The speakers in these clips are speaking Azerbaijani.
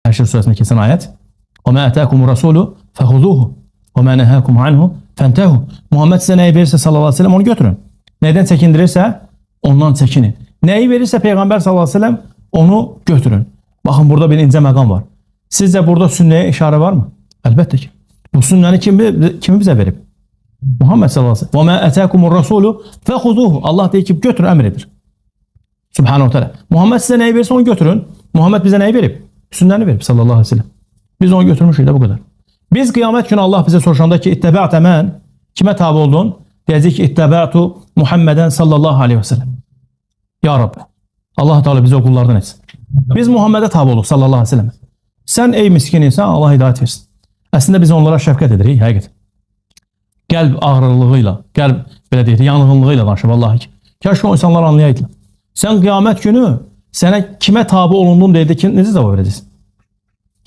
Həşr surəsində keçən ayət. "Və mə ətəkumur rasulu fəxuzuhu və mə nəhəkum anhu fəntehu." Muhammed sizə nəyi verirsə sallallahu əleyhi və səlləm onu götürün. Nədən çəkindirirsə ondan çəkinin. Nəyi verirsə Peyğəmbər sallallahu əleyhi və səlləm onu götürün. Baxın, burada bir incə məqam var. Sizcə burada sünnəyə işarə varmı? Əlbəttə ki. Bu sünnəni kimi bizə verib? Muhammed sallallahu əleyhi və səlləm. "Və mə ətəkumur rasulu fəxuzuhu." Allah deyir ki, götürün, əmr edir. Subhanahu teala. Muhammed sizə nəyi verirsə onu götürün. Muhammed bizə nəyi verib? Sünnəni verib sallallahu əleyhi və səlləm. Biz onu götürmüşük də bu qədər. Biz qiyamət günü Allah bizə soruşanda ki, "İttəbə'tə mən kimə tabe oldun?" Deyəcək ki, "İttəbə'tu Muhammeden sallallahu aleyhi və səlləm." Ya Rabbi, Allah Teala bizi o qullardan etsin. Biz Muhammedə tabe olduq sallallahu aleyhi və səlləm. Sən ey miskin insan, Allah hidayət versin. Əslində biz onlara şəfqət edirik, həqiqət. Qəlb ağrılığıyla, qəlb belə deyək, yanğınlığıyla danışır vallahi ki. Kaş o insanlar anlayaydılar. Sən qiyamət günü sənə kimə tabe olundun deyildi ki, necə cavab verəcəksən?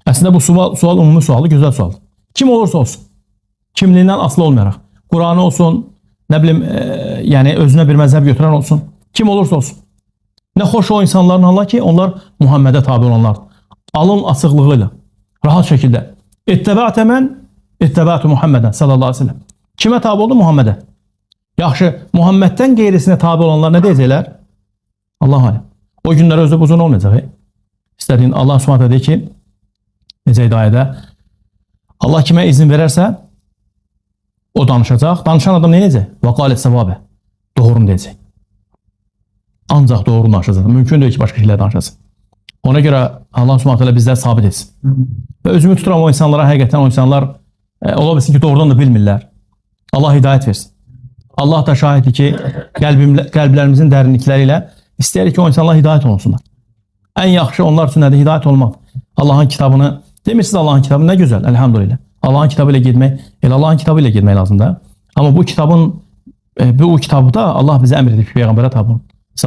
Əslində bu sual ümumi sualı, gözəl sual. Kim olursa olsun, kimliyindən asılı olmayaraq, Qur'anı olsun, nə bilim, yəni özünə bir məzhəb götürən olsun, kim olursa olsun. Nə xoş o insanların hala ki, onlar Muhammedə tabe olanlardır. Alın açıqlığıyla, rahat şəkildə. "İttəbə'tə mən, İttəbə'tu Muhammeden sallallahu aleyhi ve sellem." Kimə tabe oldu? Muhammedə. Yaxşı, Muhammeddən qeyrisinə tabe olanlar nə deyəcəklər? Allah alem. O günlər özü uzun olmayacaq. İstədiyin Allah Subhanahu deyir ki, necə ayədə, Allah kimə izin verərsə o danışacaq. Danışan adam nə edəcək? "Və qalet səvabə." Doğrunu deyəcək. Ancaq doğru danışacaq. Mümkün deyil ki, başqa şeylər danışasın. Ona görə Allah Subhanahu bizləri sabit etsin. Və özümü tuturam o insanlara, həqiqətən o insanlar ola bilsin ki, doğrudan da bilmirlər. Allah hidayət versin. Allah da şahiddir ki, qəlblərimizin dərinlikləri ilə istəyirik ki, o insanlar hidayət olsunlar. Ən yaxşı onlar üçün nədir? Hidayət olmaq. Allahın kitabını, demirsiniz Allahın kitabı nə gözəl, elhamdülillah. Allahın kitabı ilə getmək, elə Allahın kitabı ilə getmək lazımdır. Amma bu kitabda Allah bizə əmr edib ki, Peyğəmbərə tabe olun.